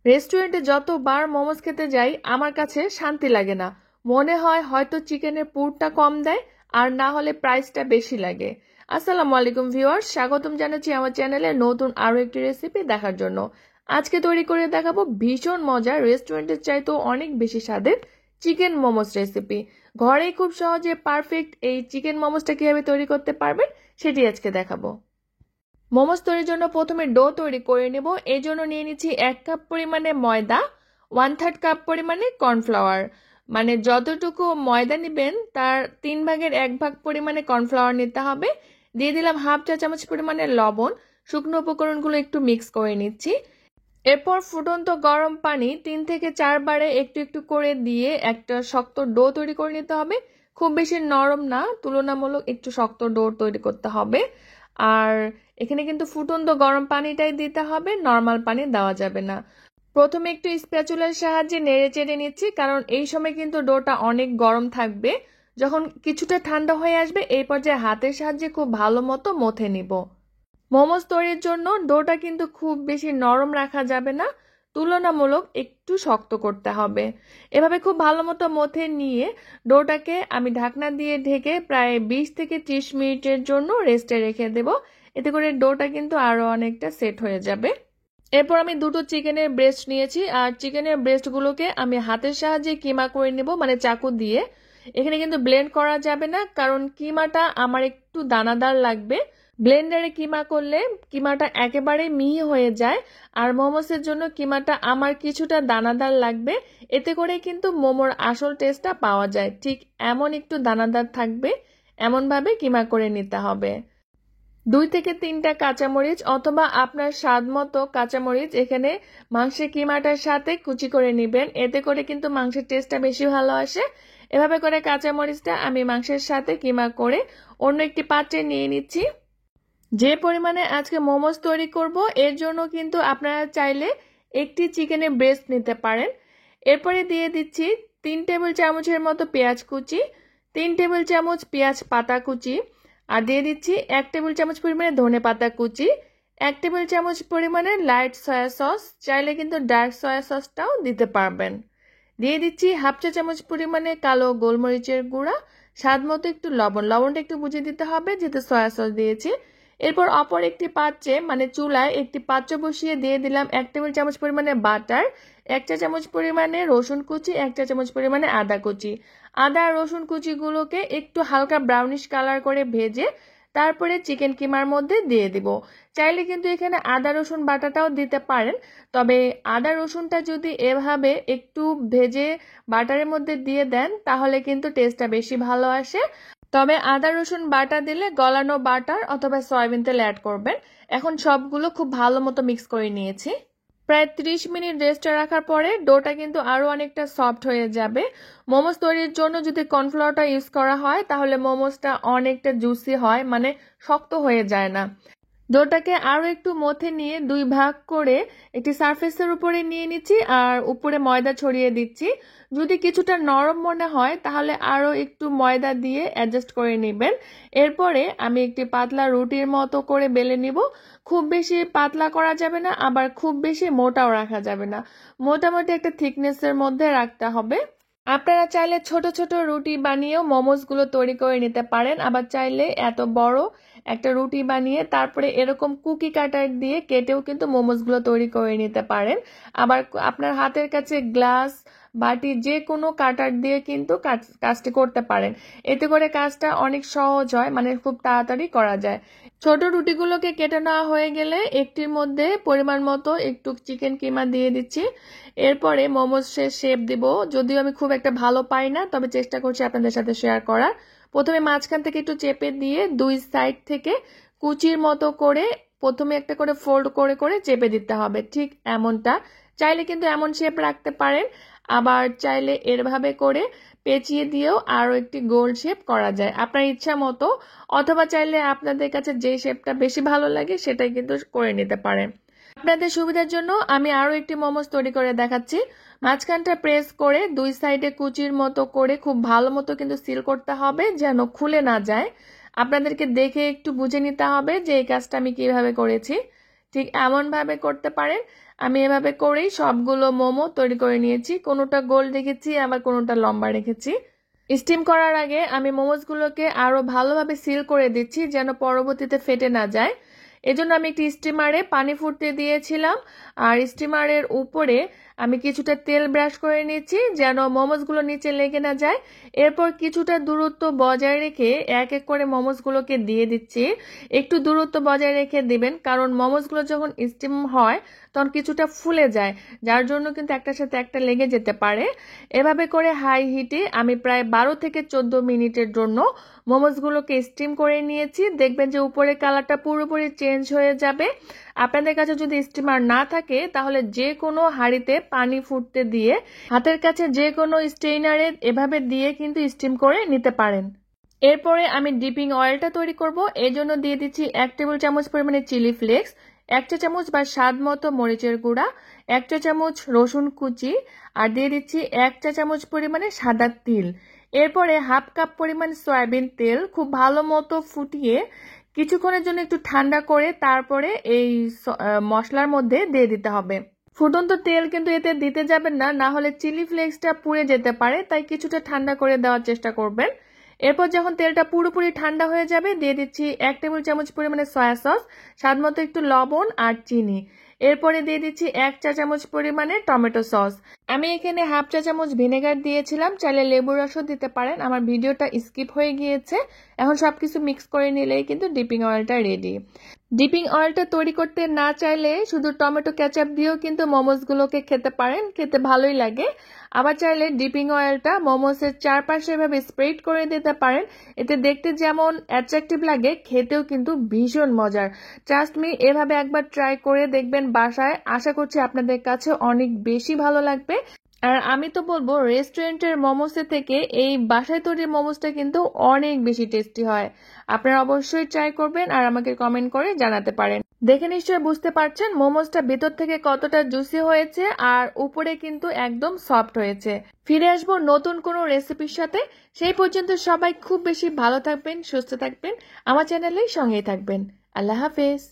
রেস্টুরেন্টে যতবার মোমোস খেতে যাই আমার কাছে শান্তি লাগে না। মনে হয় হয়তো চিকেনের পুরটা কম দেয়, আর না হলে প্রাইসটা বেশি লাগে। আসসালামু আলাইকুম ভিউয়ার্স, স্বাগতম জানাচ্ছি আমার চ্যানেলে নতুন আরো একটি রেসিপি দেখার জন্য। আজকে তৈরি করে দেখাবো ভীষণ মজার, রেস্টুরেন্টের চাইতেও অনেক বেশি স্বাদের চিকেন মোমোস রেসিপি। ঘরেই খুব সহজে পারফেক্ট এই চিকেন মোমোসটা কিভাবে তৈরি করতে পারবেন সেটি আজকে দেখাবো। মোমোস তৈরির জন্য প্রথমে ডো তৈরি করে নেব। এই জন্য নিয়ে নিচ্ছি 1 কাপ পরিমাণে ময়দা, 1/3 কাপ পরিমাণে কর্নফ্লাওয়ার। মানে যতটুকু ময়দা নেবেন তার 3 ভাগের 1 ভাগ পরিমাণে কর্নফ্লাওয়ার নিতে হবে। দিয়ে দিলাম হাফ চা চামচ পরিমাণে লবণ। শুকনো উপকরণগুলো একটু মিক্স করে নিচ্ছি। এরপর ফুটন্ত গরম পানি 3 থেকে 4 বারে একটু একটু করে দিয়ে একটা শক্ত ডো তৈরি করে নিতে হবে। খুব বেশি নরম না, তুলনামূলক একটু শক্ত ডো তৈরি করতে হবে। আর এখানে কিন্তু ফুটন্ত গরম পানিটাই দিতে হবে, নর্মাল পানি দেওয়া যাবে না। প্রথমে একটু স্প্যাচুলার সাহায্যে নেড়ে চেড়ে নিচ্ছি, কারণ এই সময় কিন্তু ডোটা অনেক গরম থাকবে। যখন কিছুটা ঠান্ডা হয়ে আসবে এই পর্যায়ে হাতের সাহায্যে খুব ভালো মতো মথে নিব। মোমোস তৈরির জন্য ডোটা কিন্তু খুব বেশি নরম রাখা যাবে না, তুলনামূলক একটু শক্ত করতে হবে। এভাবে খুব ভালো মতো মথে নিয়ে ডোটাকে আমি ঢাকনা দিয়ে ঢেকে প্রায় 20 থেকে 30 মিনিটের জন্য রেস্টে রেখে দেব। এতে করে ডোটা কিন্তু আরো অনেকটা সেট হয়ে যাবে। এরপর আমি দুটো চিকেনের ব্রেস্ট নিয়েছি, আর চিকেনের ব্রেস্টগুলোকে আমি হাতের সাহায্যে কিমা করে নেব, মানে চাকু দিয়ে। এখানে কিন্তু ব্লেন্ড করা যাবে না, কারণ কিমাটা আমার একটু দানাদার লাগবে। ব্লেন্ডারে কিমা করলে কিমাটা একেবারে মিহি হয়ে যায়, আর মোমোসের জন্য কিমাটা আমার কিছুটা দানাদার লাগবে। এতে করে কিন্তু মোমোর আসল টেস্টটা পাওয়া যায়। ঠিক এমন একটু দানাদার থাকবে, এমনভাবে কিমা করে নিতে হবে। 2 থেকে 3টা কাঁচামরিচ অথবা আপনার স্বাদ মতো কাঁচামরিচ এখানে মাংসের কিমাটার সাথে কুচি করে নেবেন। এতে করে কিন্তু মাংসের টেস্টটা বেশি ভালো আসে। এভাবে করে কাঁচামরিচটা আমি মাংসের সাথে কিমা করে অন্য একটি পাত্রে নিয়ে নিচ্ছি। যে পরিমাণে আজকে মোমোস তৈরি করব এর জন্য কিন্তু আপনারা চাইলে একটি চিকেনের ব্রেস্ট নিতে পারেন। এরপরে দিয়ে দিচ্ছি 3 টেবিল চামচের মতো পেঁয়াজ কুচি, 3 টেবিল চামচ পেঁয়াজ পাতা কুচি, আর দিয়ে দিচ্ছি 1 টেবিল চামচ পরিমাণে ধনে পাতা কুচি, 1 টেবিল চামচ পরিমাণে লাইট সয়া সস, চাইলে কিন্তু ডার্ক সয়া সসটাও দিতে পারবেন। দিয়ে দিচ্ছি হাফ চা চামচ পরিমাণে কালো গোলমরিচের গুঁড়া, স্বাদ মতো একটু লবণ। লবণটা একটু বুঝে দিতে হবে যেহেতু সয়া সস দিয়েছি। এরপর অপর একটি পাত্রে মানে চুলায় একটি পাত্র বসিয়ে দিয়ে দিলাম 1 টেবিল চামচ পরিমাণে বাটার, 1 চা চামচ পরিমাণে রসুন কুচি, 1 চা চামচ পরিমাণে আদা কুচি। আদা আর রসুন কুচিগুলোকে একটু হালকা ব্রাউনিশ কালার করে ভেজে তারপরে চিকেন কিমার মধ্যে দিয়ে দিব। চাইলে কিন্তু এখানে আদা রসুন বাটাটাও দিতে পারেন, তবে আদা রসুনটা যদি এভাবে একটু ভেজে বাটারের মধ্যে দিয়ে দেন তাহলে কিন্তু টেস্টটা বেশি ভালো আসে। তবে আদা রসুন বাটা দিলে গলানো বাটার অথবা সয়াবিন তেল অ্যাড করবেন। এখন সবগুলো খুব ভালো মতো মিক্স করে নিয়েছি। প্রায় 30 মিনিট রেস্টে রাখার পরে ডোটা কিন্তু আরো অনেকটা সফট হয়ে যাবে। মোমোস তৈরির জন্য যদি কর্নফ্লাওয়ারটা ইউজ করা হয় তাহলে মোমোসটা অনেকটা জুসি হয়, মানে শক্ত হয়ে যায় না। ডোটাকে আরো একটু মথে নিয়ে 2 ভাগ করে একটি সারফেসের উপরে নিয়ে নিচ্ছি, আর উপরে ময়দা ছড়িয়ে দিচ্ছি। যদি কিছুটা নরম মনে হয় তাহলে আরো একটু ময়দা দিয়ে অ্যাডজাস্ট করে নেবেন। এরপরে আমি একটি পাতলা রুটির মতো করে বেলে নিব। খুব বেশি পাতলা করা যাবে না, আবার খুব বেশি মোটাও রাখা যাবে না, মোটামুটি একটা থিকনেসের মধ্যে রাখতে হবে। আপনারা চাইলে ছোট ছোট রুটি বানিয়েও মোমোসগুলো তৈরি করে নিতে পারেন, আবার চাইলে এত বড় একটা রুটি বানিয়ে তারপরে এরকম কুকি কাটার দিয়ে কেটেও কিন্তু মোমোসগুলো তৈরি করে নিতে পারেন। আবার আপনার হাতের কাছে গ্লাস, বাটি যে কোনো কাটার দিয়ে কিন্তু কাজটি করতে পারেন। এতে করে কাজটা অনেক সহজ হয়, মানে খুব তাড়াতাড়ি করা যায়। ছোট রুটিগুলোকে কেটে নেওয়া হয়ে গেলে একটির মধ্যে পরিমাণ মতো একটু চিকেন কিমা দিয়ে দিচ্ছি। এরপরে মোমোসের শেপ দিব, যদিও আমি খুব একটা ভালো পাই না, তবে চেষ্টা করছি আপনাদের সাথে শেয়ার করার। প্রথমে মাঝখান থেকে একটু চেপে দিয়ে 2 সাইড থেকে কুচির মতো করে প্রথমে একটা করে ফোল্ড করে করে চেপে দিতে হবে, ঠিক এমনটা। চাইলে কিন্তু এমন শেপ রাখতে পারেন, আবার চাইলে এরভাবে করে পেঁচিয়ে দিয়েও আরো একটি গোল শেপ করা যায় আপনার ইচ্ছা মতো, অথবা চাইলে আপনাদের কাছে যে শেপটা বেশি ভালো লাগে সেটাই কিন্তু করে নিতে পারেন। আপনাদের সুবিধার জন্য আমি আরো একটি মোমোস তৈরি করে দেখাচ্ছি। মাঝখানটা প্রেস করে 2 সাইডে কুচির মতো করে খুব ভালো মতো কিন্তু সিল করতে হবে যেন খুলে না যায়। আপনাদেরকে দেখে একটু বুঝে নিতে হবে যে এই কাজটা আমি কিভাবে করেছি। ঠিক এমনভাবে করতে পারেন। আমি এভাবে করেই সবগুলো মোমো তৈরি করে নিয়েছি। কোনোটা গোল রেখেছি, আবার কোনোটা লম্বা রেখেছি। স্টিম করার আগে আমি মোমোসগুলোকে আরো ভালোভাবে সিল করে দিচ্ছি যেন পরবর্তীতে ফেটে না যায়। এজন্য আমি একটি স্টিমারে পানি ফুটতে দিয়েছিলাম, আর স্টিমারের উপরে আমি কিছুটা তেল ব্রাশ করে নিচ্ছি যেন মোমোসগুলো নিচে লেগে না যায়। এরপর কিছুটা দূরত্ব বজায় রেখে এক এক করে মোমোসগুলোকে দিয়ে দিচ্ছি। একটু দূরত্ব বজায় রেখে দিবেন, কারণ মোমোসগুলো যখন স্টিম হয় তখন কিছুটা ফুলে যায়, যার জন্য কিন্তু একটার সাথে একটা লেগে যেতে পারে। এভাবে করে হাই হিটে আমি প্রায় 12 থেকে 14 মিনিটের জন্য মোমোসগুলোকে স্টিম করে নিয়েছি। দেখবেন যে উপরের কালারটা পুরোপুরি চেঞ্জ হয়ে যাবে। আপনাদের কাছে যদি স্টিমার না থাকে তাহলে যে কোনো হাঁড়িতে পানি ফুটতে দিয়ে হাতের কাছে যে কোনো স্ট্রেইনারে এভাবে দিয়ে কিন্তু স্টিম করে নিতে পারেন। এরপরে আমি ডিপিং অয়েলটা তৈরি করব। এই জন্য দিয়ে দিচ্ছি 1 টেবিল চামচ পরিমাণে চিলি ফ্লেক্স, 1 চা চামচ বা স্বাদ মতো মরিচের গুঁড়া, 1 চা চামচ রসুন কুচি, আর দিয়ে দিচ্ছি 1 চা চামচ পরিমাণে সাদা তিল। এরপরে হাফ কাপ পরিমাণ সয়াবিন তেল খুব ভালো মতো ফুটিয়ে কিছুক্ষণের জন্য একটু ঠান্ডা করে তারপরে এই মশলার মধ্যে দিয়ে দিতে হবে। ফুটন্ত তেল কিন্তু এতে দিতে যাবেন না, না হলে চিলি ফ্লেক্সটা পুড়ে যেতে পারে, তাই কিছুটা ঠান্ডা করে দেওয়ার চেষ্টা করবেন। এরপর যখন তেলটা পুরোপুরি ঠান্ডা হয়ে যাবে দিয়ে দিচ্ছি 1 টেবিল চামচ পরিমাণে সয়া সস, স্বাদ মতো একটু লবণ আর চিনি। এরপরে দিয়ে দিচ্ছি 1 চা চামচ পরিমাণে টমেটো সস। আমি এখানে হাফ চা চামচ ভিনেগার দিয়েছিলাম, চাইলে লেবুর রসও দিতে পারেন। আমার ভিডিওটা স্কিপ হয়ে গিয়েছে। এখন সবকিছু মিক্স করে নিলেই কিন্তু ডিপিং অয়েলটা রেডি। ডিপিং অয়েলটা তৈরি করতে না চাইলে শুধু টমেটো কেচাপ দিয়েও কিন্তু মোমোসগুলোকে খেতে পারেন, খেতে ভালোই লাগে। আবার চাইলে ডিপিং অয়েলটা মোমোসের চারপাশে এভাবে স্প্রেড করে দিতে পারেন। এতে দেখতে যেমন অ্যাট্রাকটিভ লাগে, খেতেও কিন্তু ভীষণ মজার। ট্রাস্ট মি, এভাবে একবার ট্রাই করে দেখবেন বাসায়। আশা করছি আপনাদের কাছে অনেক বেশি ভালো লাগবে। আর আমি তো বলবো রেস্টুরেন্টের মোমোসের থেকে এই বাসায় তৈরি মোমোসটা কিন্তু অনেক বেশি টেস্টি হয়। আপনারা অবশ্যই ট্রাই করবেন আর আমাকে কমেন্ট করে জানাতে পারেন। দেখে নিশ্চয়ই বুঝতে পারছেন মোমোসটা ভেতর থেকে কতটা জুসি হয়েছে আর উপরে কিন্তু একদম সফট হয়েছে। ফিরে আসবো নতুন কোনো রেসিপির সাথে। সেই পর্যন্ত সবাই খুব বেশি ভালো থাকবেন, সুস্থ থাকবেন, আমার চ্যানেলেই সঙ্গেই থাকবেন। আল্লাহ হাফেজ।